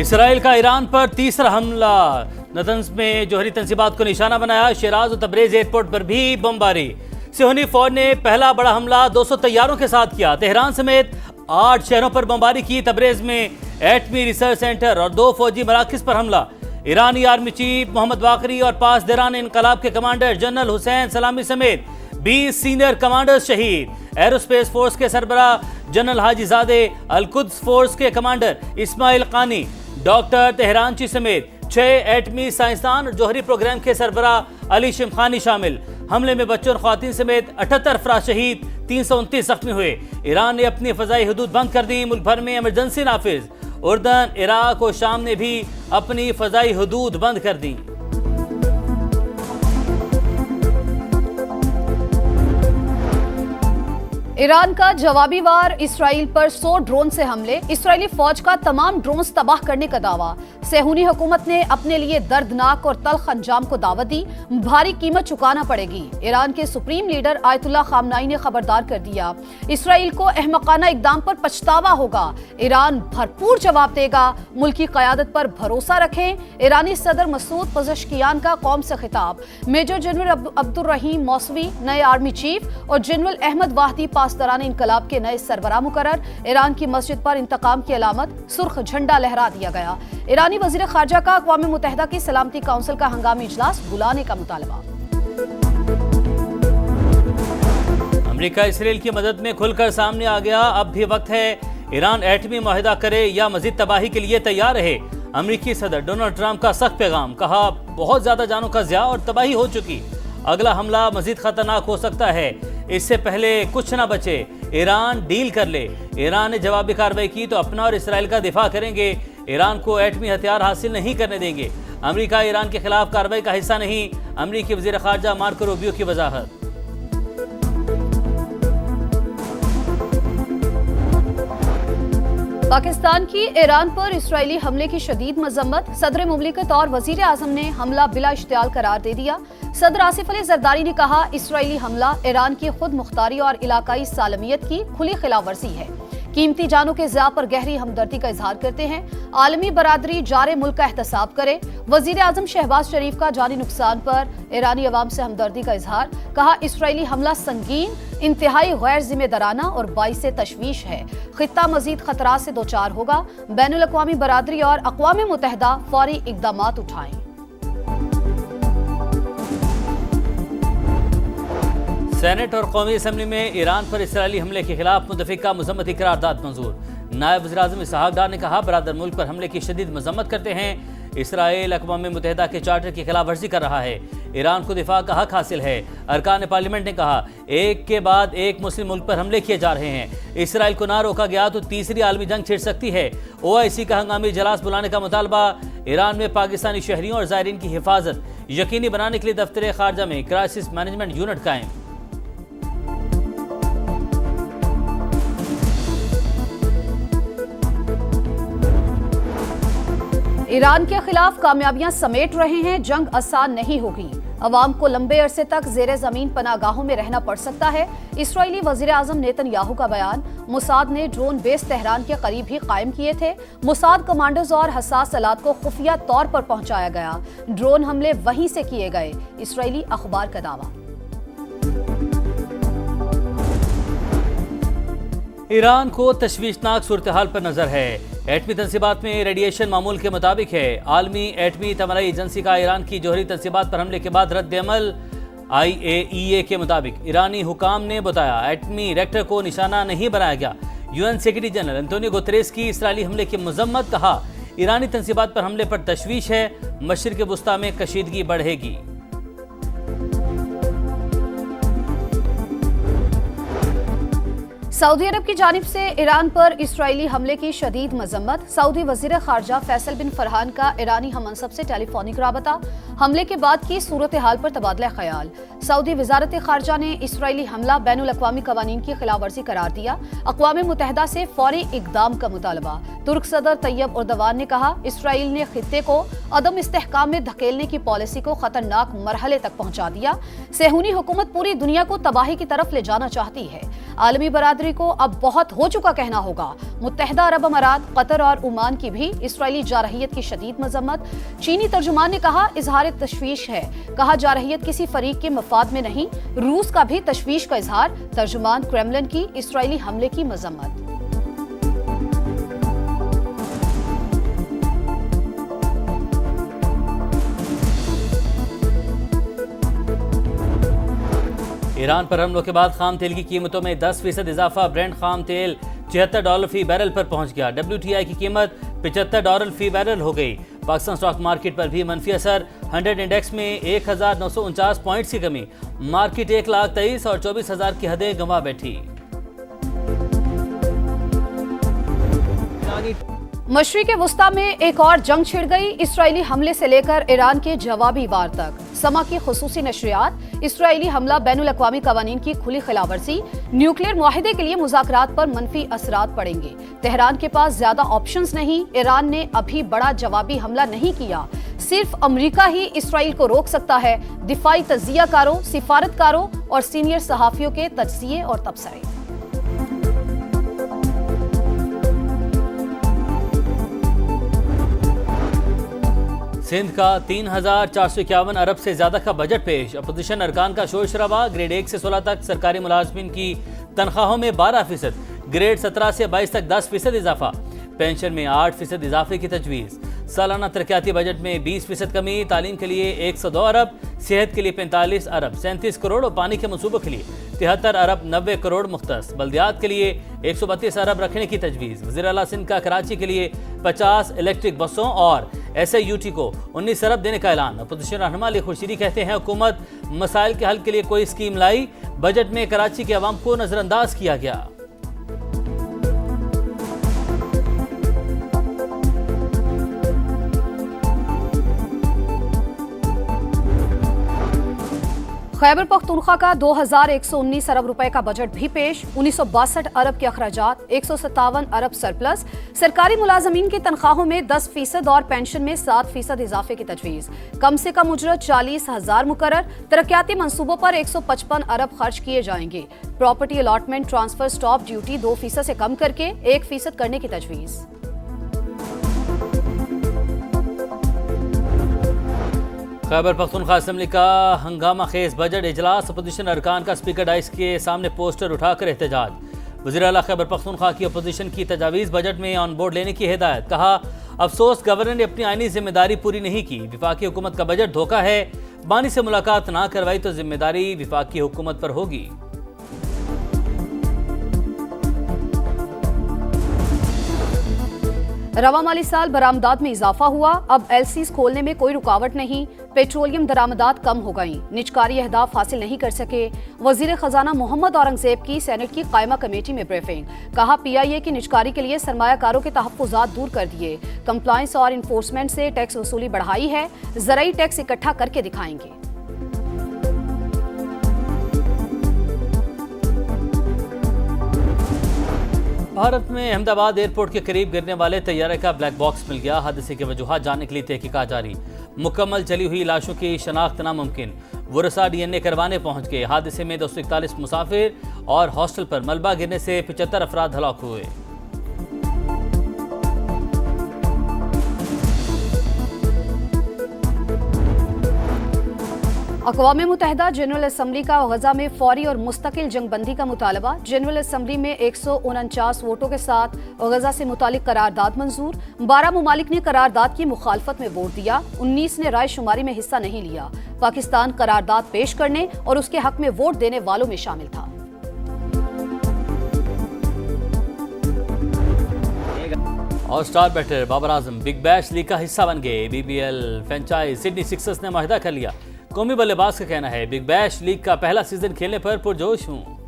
Israel का Iran पर तीसरा हमला। नतंज में जोहरी तंसीबात को निशाना बनाया। शिराज और तबरेज एयरपोर्ट पर भी बमबारी। सिहोनी फौज ने पहला बड़ा हमला 200 तैयारों के साथ किया। तेहरान समेत 8 शहरों पर बमबारी की। तबरेज में एटमी रिसर्च सेंटर और 2 फौजी मराकज पर हमला। ईरानी आर्मी चीफ मोहम्मद बाकरी और पासदारान इनकलाब के कमांडर जनरल हुसैन सलामी समेत 20 सीनियर कमांडर्स शहीद। एरोस्पेस फोर्स के सरबराह जनरल हाजीजादे, अल-कुद्स फोर्स के कमांडर इस्माइल कानी, डॉक्टर तेहरानची समेत 6 एटमी साइंसदान और जोहरी प्रोग्राम के सरबराह अली शिमखानी शामिल। हमले में बच्चों और ख्वातीन समेत 78 अफराद शहीद, 329 जख्मी हुए। ईरान ने अपनी फजाई हदूद बंद कर दी। मुल्क भर में इमरजेंसी नाफिज। उर्दन, इराक और शाम ने भी अपनी फजाई हदूद बंद कर दी। ईरान का जवाबी वार। इसराइल पर 100 ड्रोन से हमले। इसराइली फौज का तमाम ड्रोन्स तबाह करने का दावा। सेहूनी हुकूमत ने अपने लिए दर्दनाक और तल्ख अंजाम को दावत दी। भारी कीमत चुकाना पड़ेगी। ईरान के सुप्रीम लीडर आयतुल्लाह खामनाई ने खबरदार कर दिया, इसराइल को अहमकाना इकदाम पर पछतावा होगा। ईरान भरपूर जवाब देगा। मुल्क की क़यादत पर भरोसा रखें। ईरानी सदर मसूद पज़ेश्कियान का कौम से खिताब। मेजर जनरल अब्दुर्रहीम मौसवी नए आर्मी चीफ और जनरल अहमद वाहदी पासदारान इनकलाब के नए सरबराह मुकर्रर। ईरान की मस्जिद पर इंतकाम की अलामत, सुर्ख झंडा लहरा दिया गया। ईरानी वज़ीर ख़ारजा का अक़वाम मुत्तहिदा की सलामती काउंसिल का हंगामी इजलास बुलाने का मुतालबा। अमेरिका इसराइल की मदद में खुलकर सामने आ गया। अब भी वक्त है ईरान एटमी मुआहिदा करे या मजीद तबाही के लिए तैयार रहे। अमेरिकी सदर डोनाल्ड ट्रंप का सख्त पैगाम। कहा, बहुत ज्यादा जानों का ज़िया और तबाही हो चुकी। अगला हमला मजीद खतरनाक हो सकता है। इससे पहले कुछ ना बचे। ईरान डील कर ले। ईरान ने जवाबी कार्रवाई की तो अपना और इसराइल का दिफा करेंगे। ईरान को एटमी हथियार हासिल नहीं करने देंगे। अमेरिका ईरान के खिलाफ कार्रवाई का हिस्सा नहीं। अमेरिकी वज़ीर ख़ारजा मार्को रूबियो की वजाहत। पाकिस्तान की ईरान पर इसराइली हमले की शदीद मजम्मत। सदर मुमलिकत और वजीर आजम ने हमला बिला इश्तियाल करार दे दिया। सदर आसिफ अली जरदारी ने कहा, इसराइली हमला ईरान की खुद मुख्तारी और इलाकाई सालमियत की खुली खिलाफ वर्जी है। कीमती जानों के ज़िया पर गहरी हमदर्दी का इजहार करते हैं। आलमी बरादरी जारे मुल्क का एहतसाब करे। वजीर आजम शहबाज शरीफ का जानी नुकसान पर ईरानी अवाम से हमदर्दी का इजहार। कहा, इसराइली हमला संगीन, इंतहाई गैर जिम्मेदाराना और बाइसे तशवीश है। खित्ता मजीद खतरात से दोचार होगा। बैनुल अक़वामी बरादरी और अक़वाम मुत्तहिदा फौरी इक़दामात उठाएं। सेनेट और कौमी असम्बली में ईरान पर इसराइली हमले के खिलाफ मुतफ़िका मज़म्मती करारदाद मंजूर। नायब वज़ीर आज़म इसहाक़ डार ने कहा, बरादर मुल्क पर हमले की शदीद मज़म्मत करते हैं। इसराइल अक़वाम मुत्तहिदा के चार्टर की खिलाफ वर्जी कर रहा है। ईरान को दिफा का हक हासिल है। अरकान पार्लियामेंट ने कहा, एक के बाद एक मुस्लिम मुल्क पर हमले किए जा रहे हैं। इसराइल को ना रोका गया तो तीसरी आलमी जंग छिड़ सकती है। OIC का हंगामी इजलास बुलाने का मुतालबा। ईरान में पाकिस्तानी शहरियों और ज़ायरीन की हिफाजत यकीनी बनाने के लिए दफ्तर ख़ारजा में क्राइसिस मैनेजमेंट यूनिट कायम। ईरान के खिलाफ कामयाबियां समेट रहे हैं। जंग आसान नहीं होगी। अवाम को लंबे अरसे तक जेर जमीन पनागाहों में रहना पड़ सकता है। इसराइली वजीर आजम नेतन्याहू का बयान। मुसाद ने ड्रोन बेस तेहरान के करीब ही कायम किए थे। मुसाद कमांडर्स और हसास आलात को खुफिया तौर पर पहुंचाया गया। ड्रोन हमले वहीं से किए गए। इसराइली अखबार का दावा। ईरान को तशवीशनाक सूरत हाल पर नजर है। एटमी तंसीबात में रेडिएशन मामूल के मुताबिक है। आलमी एटमी तमराई एजेंसी का ईरान की जोहरी तंसीबात पर हमले के बाद रद्द अमल। IAEA के मुताबिक ईरानी हुकाम ने बताया, एटमी रिएक्टर को निशाना नहीं बनाया गया। UN secretary general Antonio Guterres की इसराइली हमले की मजम्मत। कहा, ईरानी तंसीबात पर हमले पर तशवीश है। मशरिक़ वुस्ता में कशीदगी बढ़ेगी। सऊदी अरब की जानिब से ईरान पर इसराइली हमले की शदीद मजम्मत। सऊदी वजीर खारजा फैसल बिन फरहान का ईरानी हमअंसब से टेलीफोनिक राबता। हमले के बाद की सूरत हाल पर तबादला ख्याल। सऊदी वजारत खारजा ने इसराइली हमला बैनुल अक़वामी कवानीन की खिलाफ वर्जी करार दिया। अक़वाम मुत्तहिदा से फौरी इक़दाम का मुतालबा। तुर्क सदर तैयब उर्दवान ने कहा, इसराइल ने खित्ते को अदम इस्तेहकाम में धकेलने की पॉलिसी को खतरनाक मरहले तक पहुंचा दिया। सेहूनी हुकूमत पूरी दुनिया को तबाही की तरफ ले जाना चाहती है। आलमी बरादरी को अब बहुत हो चुका कहना होगा। मुत्तहिदा अरब अमारात, कतर और ओमान की भी इसराइली जारहियत की शदीद मजम्मत। चीनी तर्जुमान ने कहा, इजहार तशवीश है। कहा, जारहियत किसी फरीक के मफाद में नहीं। रूस का भी तशवीश का इजहार। तर्जुमान क्रेमलिन की इसराइली हमले की मजम्मत। ईरान पर हमलों के बाद खाम तेल की कीमतों में 10% इजाफा। ब्रेंट खाम तेल $76 फी बैरल पर पहुंच गया। WTI की कीमत $75 फी बैरल हो गई। पाकिस्तान स्टॉक मार्केट पर भी मनफी असर। 100 इंडेक्स में 1949 पॉइंट्स की कमी। मार्केट 1,23,000 और 24,000 की हदें गंवा बैठी। मशरिक़ वुस्ता में एक और जंग छिड़ गई। इसराइली हमले से लेकर ईरान के जवाबी वार तक। समा की खुसूसी नशरियात। इसराइली हमला बैनुल अक़वामी कवानीन की खुली खिलाफवर्जी। न्यूक्लियर मुआहिदे के लिए मुज़ाकरात पर मनफी असरात पड़ेंगे। तेहरान के पास ज्यादा ऑप्शंस नहीं। ईरान ने अभी बड़ा जवाबी हमला नहीं किया। सिर्फ अमरीका ही इसराइल को रोक सकता है। दिफाई तज्जियाकारों, सिफारतकारों और सीनियर सहाफ़ियों के तज्जिये और तबसरे। सिंध का 3,451 अरब से ज्यादा का बजट पेश। अपोजिशन अरकान का शोर शराबा। ग्रेड 1 से 16 तक सरकारी मुलाजमीन की तनख्वाहों में 12%, ग्रेड 17 से 22 तक 10% इजाफा। पेंशन में 8% इजाफे की तजवीज़। सालाना तरक्याती बजट में 20% कमी। तालीम के लिए 102 अरब, सेहत के लिए 45 अरब 37 करोड़ और पानी के मनसूबों के लिए 73 अरब 90 करोड़ मुख्तस। बल्दियात के लिए 132 अरब रखने की तजवीज़। वज़ीर आला सिंध का कराची के लिए 50 इलेक्ट्रिक बसों और SIUT को 19 अरब देने का ऐलान। अपोजिशन रहनुमा अली खुर्शीदी कहते हैं, हुकूमत मसाइल के हल के लिए कोई स्कीम लाई, बजट में कराची के अवाम को नजरअंदाज किया गया। खैबर पख्तूनख्वा का 2,119 अरब रुपए का बजट भी पेश। 1962 अरब के अखराजात, 157 अरब सरप्लस। सरकारी मुलाजमीन की तनख्वाहों में 10% और पेंशन में 7% इजाफे की तजवीज़। कम से कम उजरत 40,000 मुकर्रर। तरक्याती मंसूबों पर 155 अरब खर्च किए जाएंगे। Property allotment transfer stop duty 2% से कम करके 1% करने की तजवीज़। खैबर पख्तूनख्वा असेंबली का हंगामा खेज बजट इजलास। अपोजिशन अरकान का स्पीकर डाइस के सामने पोस्टर उठाकर एहतजाज। वज़ीर आला खैबर पख्तूनख्वा की अपोजिशन की तजावीज़ बजट में ऑन बोर्ड लेने की हिदायत। कहा, अफसोस गवर्नर ने अपनी आईनी जिम्मेदारी पूरी नहीं की। विफाकी हुकूमत का बजट धोखा है। बानी से मुलाकात ना करवाई तो जिम्मेदारी विफाकी हुकूमत पर होगी। रवा माली साल बरामदात में इजाफा हुआ। अब LCs खोलने में कोई रुकावट नहीं। पेट्रोलियम दरामदात कम हो गई। निजकारी अहदाफ हासिल नहीं कर सके। वजीर खजाना मोहम्मद औरंगजेब की सेनेट की कायमा कमेटी में ब्रीफिंग। कहा, PIA की निजकारी के लिए सरमायाकारों के तहफ्फुजात दूर कर दिए। कंप्लायंस और इन्फोर्समेंट से टैक्स वसूली बढ़ाई है। ज़राई टैक्स इकट्ठा करके दिखाएंगे। भारत में अहमदाबाद एयरपोर्ट के करीब गिरने वाले तैयारे का ब्लैक बॉक्स मिल गया। हादसे की वजूहात जानने के लिए तहकीकात जारी। मुकम्मल जली हुई लाशों की शनाख्त नामुमकिन। वरसा DNA करवाने पहुंच गए। हादसे में 241 मुसाफिर और हॉस्टल पर मलबा गिरने से 75 अफराद हलाक हुए। अक़वाम मुत्तहिदा जनरल असम्बली का गजा में फौरी और मुस्तकिल जंगबंदी का मुतालबा। जनरल असम्बली में 149 वोटों के साथ गजा से मुतालिक करारदाद मंजूर। 12 मुमालिक ने करारदाद की मुखालफत में वोट दिया। 19 ने राय शुमारी में हिस्सा नहीं लिया। पाकिस्तान करारदाद पेश करने और उसके हक में वोट देने वालों में शामिल था। और star batter Babar Azam big bash league का हिस्सा बन गए। BBL फ्रेंचाइज सिडनी सिक्सर्स ने मुआहदा कर लिया। कौमी बल्लेबाज का कहना है, बिग बैश लीग का पहला सीजन खेलने पर पुरजोश हूं।